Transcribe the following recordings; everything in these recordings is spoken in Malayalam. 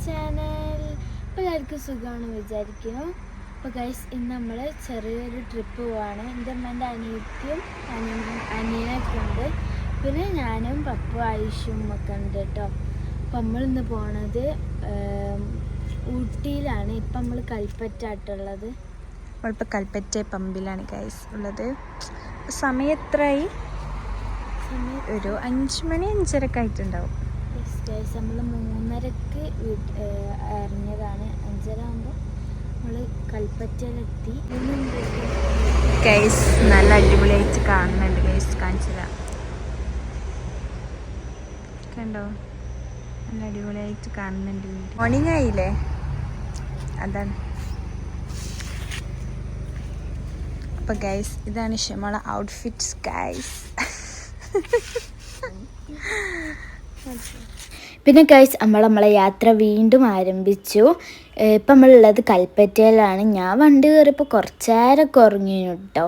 ചാനൽ. അപ്പോൾ എല്ലാവർക്കും സുഖമാണ് വിചാരിക്കുന്നു. അപ്പോൾ ഗൈസ് ഇന്ന് നമ്മൾ ചെറിയൊരു ട്രിപ്പ് പോവാണ്. എൻ്റെ അമ്മേൻ്റെ അനിയത്തിയും അനിയനൊക്കെ ഉണ്ട്, പിന്നെ ഞാനും പപ്പും ആയിഷും ഒക്കെ ഉണ്ട് കേട്ടോ. അപ്പം നമ്മളിന്ന് പോണത് ഊട്ടിയിലാണ്. ഇപ്പം നമ്മൾ കൽപ്പറ്റായിട്ടുള്ളത്. നമ്മളിപ്പോൾ കൽപ്പറ്റ പമ്പിലാണ് ഗൈസ് ഉള്ളത്. സമയം എത്രയായി? ഒരു 5 മണി 5:30 ആയിട്ടുണ്ടാവും. ഗൈസ് നമ്മൾ 3:30ക്ക് ഇറങ്ങിയതാണ്. 5:30 ആകുമ്പോൾ നമ്മൾ കൽപ്പറ്റയിലെത്തി. ഗൈസ് നല്ല അടിപൊളിയായിട്ട് കാണുന്നുണ്ട് ഗൈസ്, കാണിച്ചതാ കണ്ടോ, നല്ല അടിപൊളിയായിട്ട് കാണുന്നുണ്ട്. മോർണിംഗ് ആയില്ലേ, അതാണ്. അപ്പോൾ ഗൈസ് ഇതാണ് ഷമോള ഔട്ട്ഫിറ്റ്സ് ഗൈസ്. പിന്നെ ഗൈസ് നമ്മളെ യാത്ര വീണ്ടും ആരംഭിച്ചു. ഇപ്പം നമ്മളുള്ളത് കൽപ്പറ്റയിലാണ്. ഞാൻ വണ്ടി കയറിയപ്പോൾ കുറച്ച് നേരമൊക്കെ ഉറങ്ങി കേട്ടോ.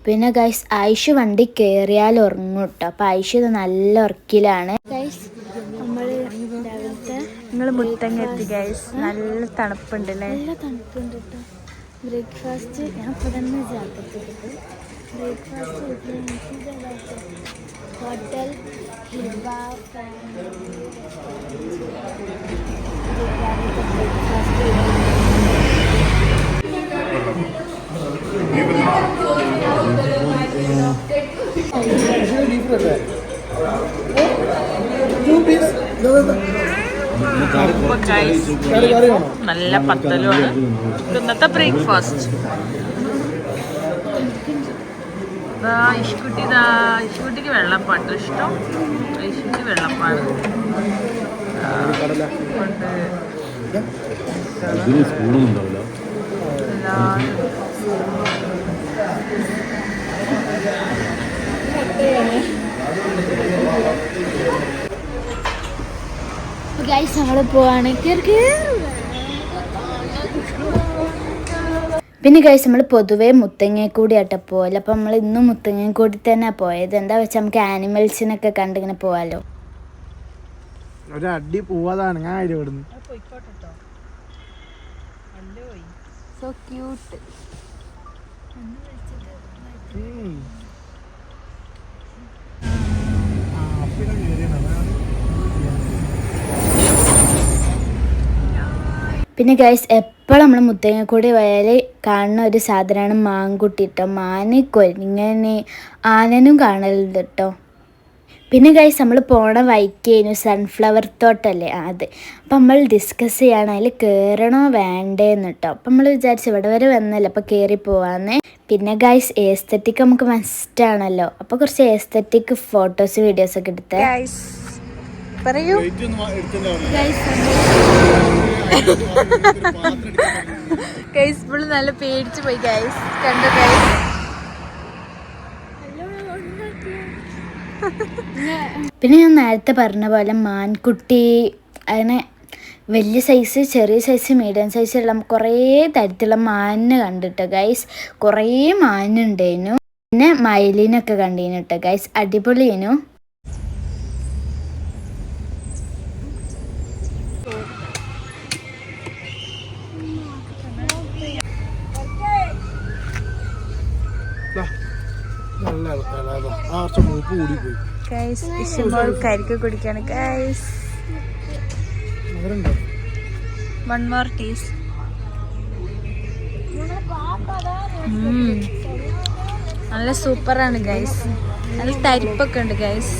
പിന്നെ ഗൈസ് ആയിഷ് വണ്ടി കയറിയാൽ ഉറങ്ങും കേട്ടോ. അപ്പോൾ ആയിഷ് നല്ല ഉറക്കിലാണ്. ഗൈസ് നമ്മൾ രാവിലത്തെ നിങ്ങൾ മുത്തങ്ങ എത്തി ഗൈസ്. നല്ല തണുപ്പുണ്ട് അല്ലേ? നല്ല തണുപ്പുണ്ട് കേട്ടോ. ബ്രേക്ക്ഫാസ്റ്റ് ഞാൻ ഇപ്പോൾ തന്നെ ജാക്കറ്റ് എടുത്തു. ബ്രേക്ക്ഫാസ്റ്റ് ഹോട്ടൽ ഹിബ നല്ല പത്തലുമാണ് ഇന്നത്തെ ബ്രേക്ക്ഫാസ്റ്റ്. ഇഷ്കുട്ടിക്ക് വെള്ളപ്പാട്ട് ഇഷ്ടം. ഇഷ്കുട്ടിക്ക് വെള്ളപ്പാണ്. ഗൈസ് നമ്മൾ പോവാണ്. പിന്നെ ഗൈസ് നമ്മൾ പൊതുവേ മുത്തങ്ങക്കൂടി ആട്ടെ പോകല്ലോ. അപ്പം നമ്മൾ ഇന്നും മുത്തങ്ങക്കൂടി തന്നെ പോയത്. എന്താ വെച്ചാൽ നമുക്ക് ആനിമൽസിനൊക്കെ കണ്ടിങ്ങനെ പോവാലോ. ഒരടി പോവാതാണ് ഞാൻ ഇവിടുന്ന്. So cute. പിന്നെ ഗൈസ് എപ്പോഴും നമ്മൾ മുത്തങ്ങക്കൂടി പോയാൽ കാണുന്ന ഒരു സാധനമാണ് മാൻകുട്ടി കേട്ടോ. മാന്, കൊരിങ്ങനെ, ആനനും കാണലുണ്ട് കേട്ടോ. പിന്നെ ഗൈസ് നമ്മൾ പോണ വൈക്കേനു സൺഫ്ലവർ തോട്ടല്ലേ അത്. അപ്പം നമ്മൾ ഡിസ്കസ് ചെയ്യാണ് അതിൽ കയറണോ വേണ്ടേന്ന് കേട്ടോ. അപ്പം നമ്മൾ വിചാരിച്ചു ഇവിടെ വരെ വന്നല്ലോ അപ്പോൾ കയറി പോവാന്ന്. പിന്നെ ഗൈസ് എസ്തെറ്റിക് നമുക്ക് മസ്റ്റാണല്ലോ. അപ്പോൾ കുറച്ച് എസ്തെറ്റിക് ഫോട്ടോസ് വീഡിയോസ് ഒക്കെ എടുത്ത് പറയൂ ഗൈസ്. ഫുള്ള് നല്ല പേടിച്ചു പോയി ഗൈസ്. കണ്ടോ ഗൈസ്? പിന്നെ ഞാൻ നേരത്തെ പറഞ്ഞ പോലെ മാൻകുട്ടി അങ്ങനെ വലിയ സൈസ്, ചെറിയ സൈസ്, മീഡിയം സൈസുള്ള കുറേ തരത്തിലുള്ള മാനിനെ കണ്ടിട്ടോ ഗൈസ്. കുറേ മാനുണ്ടേനു. പിന്നെ മയിലിനൊക്കെ കണ്ടീനു കേട്ടോ ഗൈസ്. അടിപൊളിയേനു. കരിക്ക് കുടിക്കാണ് ഗൈസ്. 1 more taste. നല്ല സൂപ്പറാണ് ഗൈസ്. നല്ല തരിപ്പൊക്കെ ഉണ്ട് ഗൈസ്.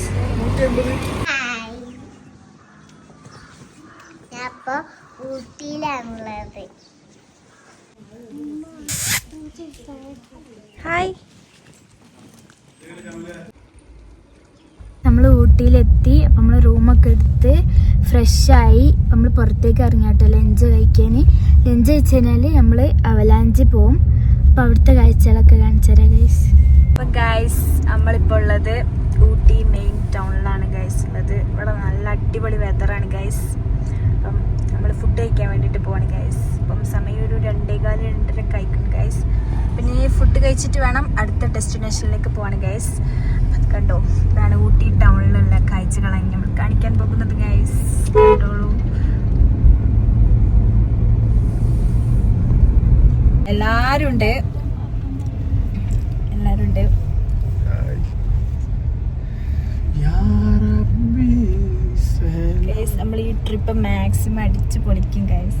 ഹായ്. നമ്മൾ ഊട്ടിയിലെത്തി. അപ്പം നമ്മൾ റൂമൊക്കെ എടുത്ത് ഫ്രഷായി നമ്മൾ പുറത്തേക്ക് ഇറങ്ങിയാട്ടോ ലഞ്ച് കഴിക്കാൻ. ലഞ്ച് കഴിച്ച് കഴിഞ്ഞാൽ നമ്മൾ അവലാഞ്ചി പോവും. അപ്പം അവിടുത്തെ കാഴ്ചകളൊക്കെ കാണിച്ചു തരാം ഗൈസ്. അപ്പം ഗൈസ് നമ്മളിപ്പോൾ ഉള്ളത് ഊട്ടി മെയിൻ ടൗണിലാണ് ഗൈസ് ഉള്ളത്. ഇവിടെ നല്ല അടിപൊളി വെതറാണ് ഗൈസ്. അപ്പം നമ്മൾ ഫുഡ് കഴിക്കാൻ വേണ്ടിയിട്ട് പോവാണ് ഗൈസ്. അപ്പം സമയം ഒരു 2:15 കഴിക്കും ഗൈസ്. പിന്നെ ഈ ഫുഡ് കഴിച്ചിട്ട് വേണം അടുത്ത ഡെസ്റ്റിനേഷനിലേക്ക് പോവാണ് ഗൈസ്. അത് കണ്ടോ, ഇതാണ് ഊട്ടി ടൗണിലുള്ള കാഴ്ചകളാണ് നമ്മൾ കാണിക്കാൻ പോകുന്നത് ഗൈസ്. കണ്ടോളൂ. എല്ലാരും ഉണ്ട്. നമ്മൾ ഈ ട്രിപ്പ് മാക്സിമം അടിച്ചു പൊളിക്കും ഗൈസ്.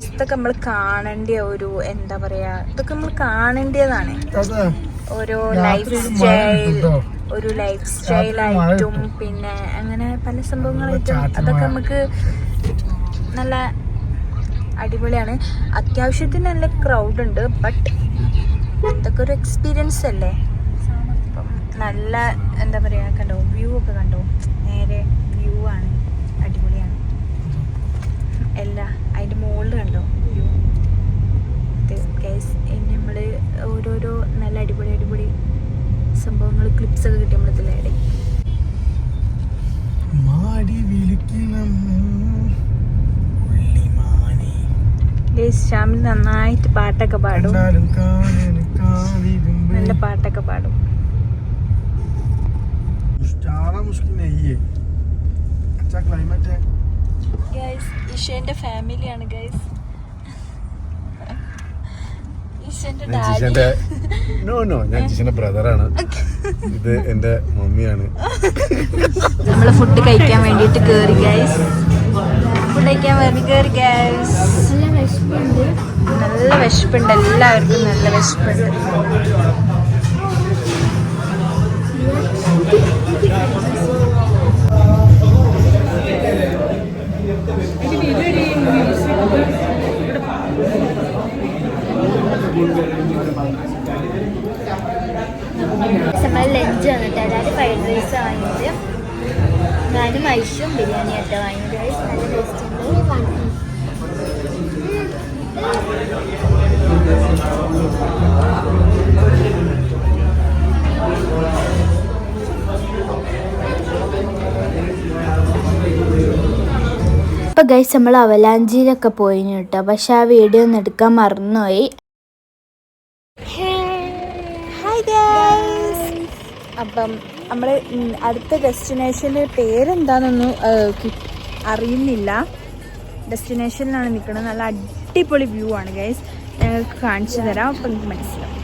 ഇതൊക്കെ നമ്മൾ കാണേണ്ട ഒരു എന്താ പറയാ, ഇതൊക്കെ നമ്മൾ കാണേണ്ടതാണ്. ഒരു ലൈഫ് സ്റ്റൈലായിട്ടും പിന്നെ അങ്ങനെ പല സംഭവങ്ങളായിട്ടും അതൊക്കെ നമുക്ക് നല്ല അടിപൊളിയാണ്. അത്യാവശ്യത്തിന് നല്ല ക്രൗഡ് ഉണ്ട്. ബട്ട് ഇതൊക്കെ ഒരു എക്സ്പീരിയൻസ് അല്ലേ. അപ്പം നല്ല എന്താ പറയാ, കണ്ടോ വ്യൂ ഒക്കെ കണ്ടോ, നേരെ വ്യൂ ആണ്, അടിപൊളിയാണ്. എല്ലാ അതിൻ്റെ മുകളിൽ കണ്ടോ വ്യൂ. ഇനി നമ്മൾ ഓരോരോ നല്ല അടിപൊളി സംഭവങ്ങൾ ക്ലിപ്സ് ഒക്കെ കിട്ടി നമ്മളിതിലേടെ. ശ്യാമിൽ നന്നായിട്ട് പാട്ടൊക്കെ പാടും, നല്ല പാട്ടൊക്കെ പാടും. ഈശോന്റെ ഫാമിലിയാണ് ഗൈസ്. ഞാൻ ജിഷന്റെ ബ്രദറാണ്. ഇത് എന്റെ മമ്മിയാണ്. നമ്മള് ഫുഡ് കഴിക്കാൻ വേണ്ടിട്ട് കേറി ഗൈസ്. ഫുഡ് കഴിക്കാൻ വേണ്ടി കേറി ഗൈസ്. നല്ല വിശപ്പുണ്ട്, എല്ലാവർക്കും നല്ല വിശപ്പുണ്ട്. നമ്മൾ ലഞ്ച് വന്നിട്ട് അതായത് ഫ്രൈഡ് റൈസ് വാങ്ങിയിട്ട് ഞാനും ഐഷും ബിരിയാണി ആയിട്ട് വാങ്ങിയിട്ട് നല്ല ടേസ്റ്റ് ഉണ്ട്. അപ്പോൾ ഗൈസ് നമ്മൾ അവലാഞ്ചിയിലൊക്കെ പോയിന് കേട്ടോ, പക്ഷെ ആ വീഡിയോ ഒന്നും എടുക്കാൻ മറന്നുപോയി. അപ്പം നമ്മൾ അടുത്ത ഡെസ്റ്റിനേഷൻ്റെ പേരെന്താണെന്നൊന്നും അറിയുന്നില്ല. ഡെസ്റ്റിനേഷനിലാണ് നിൽക്കുന്നത്. നല്ല അടിപൊളി വ്യൂ ആണ് ഗൈസ്. ഞങ്ങൾക്ക് കാണിച്ചു തരാം, അപ്പം എനിക്ക് മനസ്സിലാവും.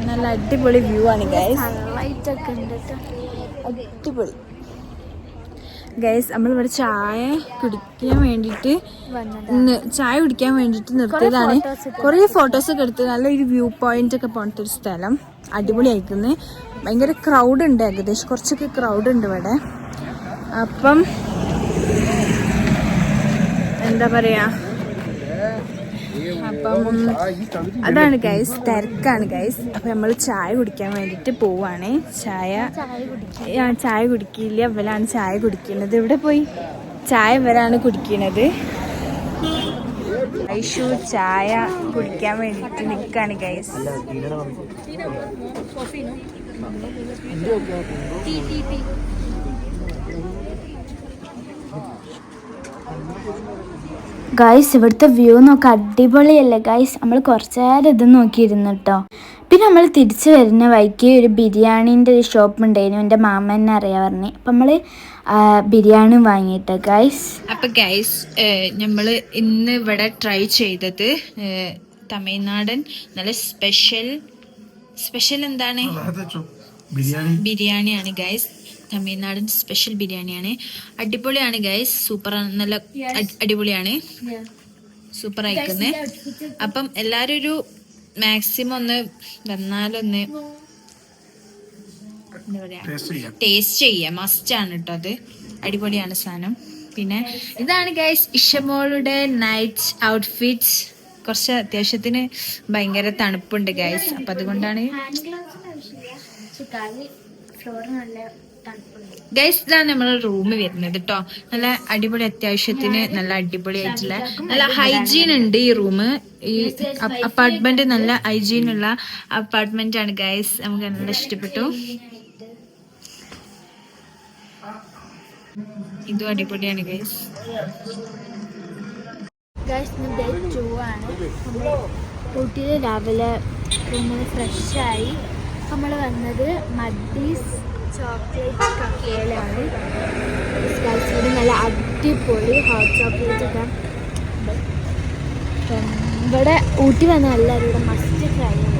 നല്ല അടിപൊളി വ്യൂ ആണ് ഗൈസ്. അടിപൊളി ഗൈസ്. നമ്മളിവിടെ ചായ കുടിക്കാൻ വേണ്ടിയിട്ട് നിർത്തിയതാണ്. കുറേ ഫോട്ടോസൊക്കെ എടുത്ത് നല്ലൊരു വ്യൂ പോയിന്റ് ഒക്കെ പോണത്തെ ഒരു സ്ഥലം. അടിപൊളിയായിരിക്കുന്നു. ഭയങ്കര ക്രൗഡ് ഉണ്ട്, ഏകദേശം കുറച്ചൊക്കെ ക്രൗഡ് ഉണ്ട് ഇവിടെ. അപ്പം എന്താ പറയാ, അപ്പം അതാണ് ഗൈസ്, തിരക്കാണ് ഗൈസ്. അപ്പം നമ്മൾ ചായ കുടിക്കാൻ വേണ്ടിയിട്ട് പോവാണ്. ചായ കുടിക്കില്ല, ഇവരാണ് ചായ കുടിക്കുന്നത്. ഇവിടെ പോയി ചായ ഇവരാണ് കുടിക്കുന്നത്. ഐഷു ചായ കുടിക്കാൻ വേണ്ടിയിട്ട് നിൽക്കാണ് ഗൈസ്. ഗൈസ് ഇവിടുത്തെ വ്യൂ നോക്കാം, അടിപൊളിയല്ലേ ഗൈസ്. നമ്മൾ കുറച്ച് നേരം ഇത് നോക്കിയിരുന്നു കേട്ടോ. പിന്നെ നമ്മൾ തിരിച്ച് വരുന്ന വഴിക്ക് ഒരു ബിരിയാണീൻ്റെ ഒരു ഷോപ്പ് ഉണ്ടായിരുന്നു. എൻ്റെ മാമനെ അറിയാൻ പറഞ്ഞു. അപ്പം നമ്മൾ ബിരിയാണി വാങ്ങിയിട്ട് ഗൈസ്. അപ്പം ഗൈസ് നമ്മൾ ഇന്ന് ഇവിടെ ട്രൈ ചെയ്തത് തമിഴ്നാടൻ നല്ല സ്പെഷ്യൽ എന്താണ് ബിരിയാണിയാണ് ഗൈസ്. തമിഴ്നാടൻ സ്പെഷ്യൽ ബിരിയാണിയാണ്. അടിപൊളിയാണ് ഗൈസ്, സൂപ്പറാണ്, നല്ല അടിപൊളിയാണ്, സൂപ്പർ ആയിക്കുന്നത്. അപ്പം എല്ലാവരും ഒരു മാക്സിമം ഒന്ന് വന്നാലൊന്ന് എന്താ പറയാ ടേസ്റ്റ് ചെയ്യാം, മസ്റ്റാണ് കേട്ടോ. അത് അടിപൊളിയാണ് സാധനം. പിന്നെ ഇതാണ് ഗൈസ് ഇഷമോളുടെ നൈറ്റ് ഔട്ട്ഫിറ്റ്സ്. കുറച്ച് അത്യാവശ്യത്തിന് ഭയങ്കര തണുപ്പുണ്ട് ഗൈസ്. അപ്പം അതുകൊണ്ടാണ് ഗൈസ് ഇതാണ് നമ്മളെ റൂം വരുന്നത് കേട്ടോ. നല്ല അടിപൊളി, അത്യാവശ്യത്തിന് നല്ല അടിപൊളിയായിട്ടുള്ള നല്ല ഹൈജീൻ ഉണ്ട് ഈ റൂം. ഈ അപ്പാർട്ട്മെന്റ് നല്ല ഹൈജീനുള്ള അപ്പാർട്ട്മെന്റ് ആണ് ഗൈസ്. നമുക്ക് നല്ല ഇഷ്ടപ്പെട്ടു. ഇതും അടിപൊളിയാണ് ഗൈസ്. ഡേ 2 ആണ്. ഊട്ടിയിൽ രാവിലെ റൂമിൽ ഫ്രഷായി നമ്മൾ വന്നത് മഡീസ് ചോക്ലേറ്റ് കഫേയിലാണ്. നല്ല അടിപൊളി ഹോട്ട് ചോക്ലേറ്റ് ഒക്കെ ഇവിടെ ഊട്ടി വന്ന എല്ലാവരും ഇവിടെ മസ്റ്റ് ട്രൈ ചെയ്യും.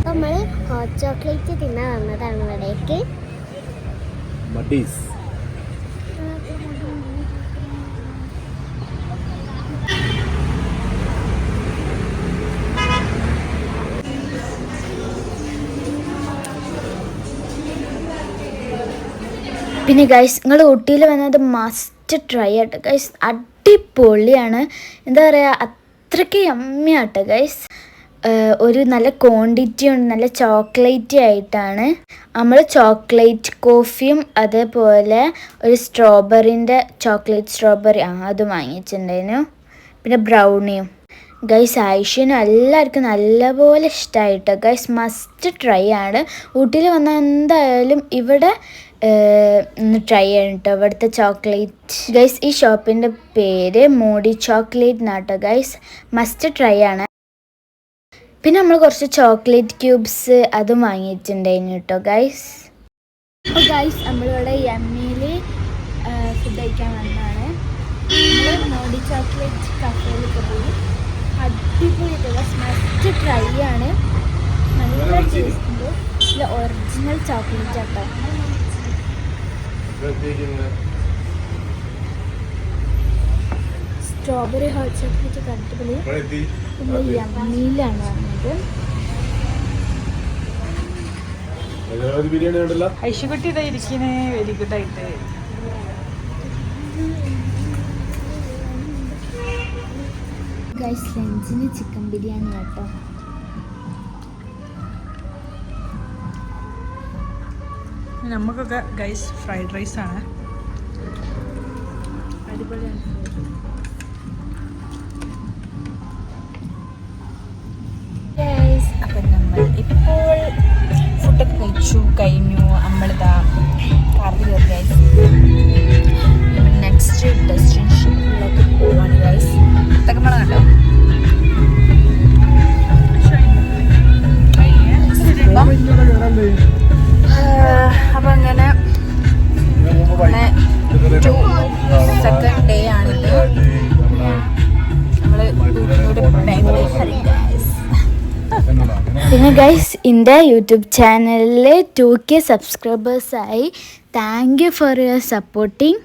നമ്മൾ ഹോട്ട് ചോക്ലേറ്റ് തിന്നാൻ വന്നതാണ് ഇവിടേക്ക്. പിന്നെ ഗൈസ് നിങ്ങൾ ഊട്ടിയിൽ വന്നത് മസ്റ്റ് ട്രൈ ആട്ടെ ഗൈസ്. അടിപൊളിയാണ്, എന്താ പറയുക, അത്രയ്ക്ക് യമ്മിയാട്ടെ ഗൈസ്. ഒരു നല്ല ക്വാണ്ടിറ്റി ഉണ്ട്, നല്ല ചോക്ലേറ്റി ആയിട്ടാണ്. നമ്മൾ ചോക്ലേറ്റ് കോഫിയും അതേപോലെ ഒരു സ്ട്രോബെറിൻ്റെ ചോക്ലേറ്റ് സ്ട്രോബെറി അതും വാങ്ങിച്ചിട്ടുണ്ടായിരുന്നു. പിന്നെ ബ്രൗണിയും ഗൈസ്. ആയിഷനും എല്ലാവർക്കും നല്ലപോലെ ഇഷ്ടമായിട്ടോ ഗൈസ്. മസ്റ്റ് ട്രൈ ആണ്. ഊട്ടിയിൽ വന്നാൽ എന്തായാലും ഇവിടെ ഒന്ന് ട്രൈ ചെയ്യണം കേട്ടോ ഇവിടുത്തെ ചോക്ലേറ്റ് ഗൈസ്. ഈ ഷോപ്പിൻ്റെ പേര് മോഡി ചോക്ലേറ്റ് എന്നാട്ടോ ഗൈസ്. മസ്റ്റ് ട്രൈ ആണ്. പിന്നെ നമ്മൾ കുറച്ച് ചോക്ലേറ്റ് ക്യൂബ്സ് അതും വാങ്ങിയിട്ടുണ്ടായിരുന്നു കേട്ടോ ഗൈസ്. അപ്പോൾ ഗൈസ് നമ്മളിവിടെ യമ്മിയിൽ ഫുഡ് കഴിക്കാൻ വന്നതാണ്. നമ്മൾ മോഡി ചോക്ലേറ്റ് കഫേയിലൊക്കെ പോയി. അടിപൊളി ഗൈസ്, മസ്റ്റ് ട്രൈ ആണ്. നല്ല ടേസ്റ്റ് ഉണ്ട്. ഇത് ഒറിജിനൽ ചോക്ലേറ്റ് ആട്ടോ. സ്ട്രോബെറി ഹോട്ട് ചോക്ലേറ്റ് ഒക്കെ അടിപൊളി. നമ്മൾ യമ്മിയിലാണ് വന്നത്. ഐഷുകുട്ടി ഇരിക്കണേ, വെരി ഗുഡ് ആയിട്ട്. ഗൈസ് ലഞ്ചിന് ചിക്കൻ ബിരിയാണി കേട്ടോ. നമുക്കൊക്കെ ഗൈസ് ഫ്രൈഡ് റൈസ് ആണ്. അടിപൊളിയാണ്. അപ്പം നമ്മൾ ഇപ്പോൾ ഫുഡൊക്കെ കഴിഞ്ഞു. നമ്മളിതാ കാറിൽ കയറി ഗൈസ്. നമ്മൾ നെക്സ്റ്റ് ഡെസ്റ്റിനേഷനിലേക്ക് പോവാണ് ഗൈസ്. തക്കമള കണ്ടോ? അപ്പം അങ്ങനെ സെക്കൻഡ് ഡേ ആണിത്. നമ്മൾ പിന്നെ ഗൈസ് എൻ്റെ യൂട്യൂബ് ചാനലിൽ 2K സബ്സ്ക്രൈബേഴ്സായി. Thank you for your supporting.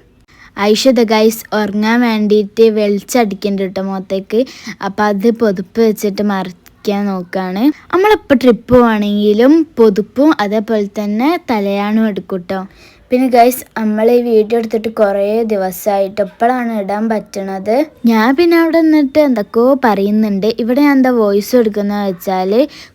Aisha guys ഉറങ്ങാൻ വേണ്ടിയിട്ട് വെളിച്ചടിക്കുന്നുണ്ട് കേട്ടോ മുഖത്തേക്ക്. അപ്പോൾ അത് പൊതുപ്പ് വെച്ചിട്ട് മറയ്ക്കാൻ നോക്കുകയാണ്. നമ്മളിപ്പോൾ ട്രിപ്പ് പോവാണെങ്കിലും പൊതുപ്പും അതേപോലെ തന്നെ തലയാണും എടുക്കും കേട്ടോ. പിന്നെ ഗൈസ് നമ്മൾ ഈ വീഡിയോ എടുത്തിട്ട് കുറേ ദിവസമായിട്ട് ഇപ്പോഴാണ് ഇടാൻ പറ്റണത്. ഞാൻ പിന്നെ അവിടെ നിന്നിട്ട് എന്തൊക്കെയോ പറയുന്നുണ്ട്. ഇവിടെ ഞാൻ എന്താ വോയിസ് എടുക്കുന്നത് വെച്ചാൽ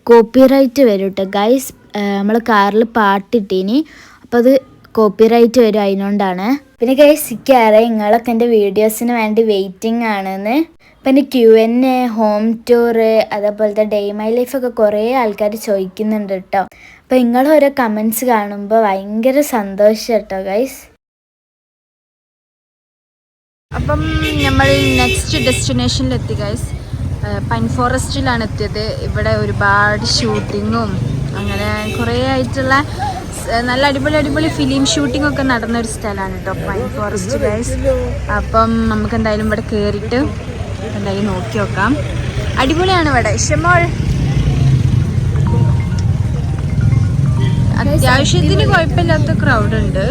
കോപ്പിറൈറ്റ് വരും കേട്ടോ ഗൈസ്. നമ്മൾ കാറിൽ പാട്ടിട്ടീനി, അപ്പോൾ അത് കോപ്പിറൈറ്റ് വരും, അതിനോണ്ടാണ്. പിന്നെ ഗൈസ് എനിക്കറിയാം നിങ്ങളൊക്കെ എൻ്റെ വീഡിയോസിന് വേണ്ടി വെയിറ്റിംഗ് ആണെന്ന്. പിന്നെ Q&A, ഹോം ടൂർ, അതേപോലത്തെ ഡേ മൈ ലൈഫൊക്കെ കുറേ ആൾക്കാർ ചോദിക്കുന്നുണ്ട് കേട്ടോ. അപ്പോൾ നിങ്ങളോരോ കമൻസ് കാണുമ്പോൾ ഭയങ്കര സന്തോഷം കേട്ടോ ഗൈസ്. അപ്പം നമ്മൾ നെക്സ്റ്റ് ഡെസ്റ്റിനേഷനിലെത്തി ഗൈസ്. പൈൻ ഫോറസ്റ്റിലാണ് എത്തിയത്. ഇവിടെ ഒരുപാട് ഷൂട്ടിങ്ങും അങ്ങനെ കുറേ ആയിട്ടുള്ള നല്ല അടിപൊളി ഫിലിം ഷൂട്ടിംഗ് ഒക്കെ നടന്നൊരു സ്ഥലമാണ് കേട്ടോ പൈൻ ഫോറസ്റ്റ് ഗൈസ്. അപ്പം നമുക്ക് എന്തായാലും ഇവിടെ കയറിയിട്ട് എന്തായാലും നോക്കി നോക്കാം. അടിപൊളിയാണ് ഇവിടെ. ഇഷ്ടമോൾ അത്യാവശ്യത്തിന് കുഴപ്പമില്ലാത്ത ക്രൗഡ് ഉണ്ട്.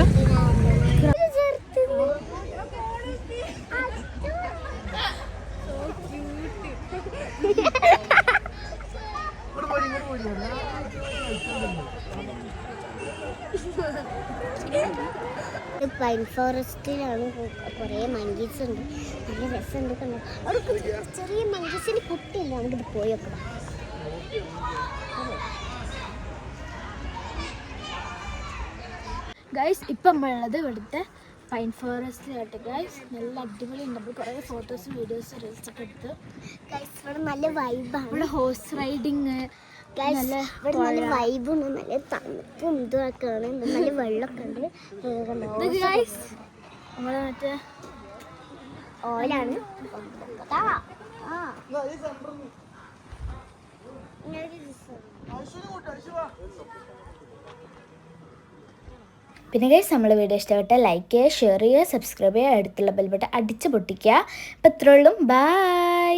പൈൻ ഫോറസ്റ്റിലാണ്. കുറേ മങ്കീസ് ഉണ്ട്, നല്ല രസമുണ്ട്. കണ്ടോ അവിടെ ചെറിയ മങ്കീസിന് കുട്ടിയില്ല. നമുക്കിത് പോയി നോക്കാം. ഗൈസ് ഇപ്പം നമ്മളുള്ളത് ഇവിടുത്തെ പൈൻ ഫോറസ്റ്റിലായിട്ട് ഗൈസ്. നല്ല അടിപൊളി ഉണ്ട്. നമ്മൾ കുറേ ഫോട്ടോസും വീഡിയോസും റീൽസൊക്കെ എടുത്ത്. ഗൈസ് ഇവിടെ നല്ല വൈബാണ്. ഇവിടെ ഹോഴ്സ് റൈഡിങ്, നല്ല വൈബും നല്ല തണുപ്പും ഇതൊക്കെയാണ്. നല്ല വെള്ളമൊക്കെ ഉണ്ട്. ഗൈസ് നമ്മളെ മറ്റേ ഓലാണ്. പിന്നെ ഗൈസ് നമ്മൾ വീഡിയോ ഇഷ്ടപ്പെട്ടാൽ ലൈക്ക് ചെയ്യുക, ഷെയർ ചെയ്യുക, സബ്സ്ക്രൈബ് ചെയ്യുക, അടുത്തുള്ള ബെൽ ബട്ടൺ അടിച്ച് പൊട്ടിക്കുക. അപ്പോൾ ഇത്രയുള്ളൂ. ബൈ.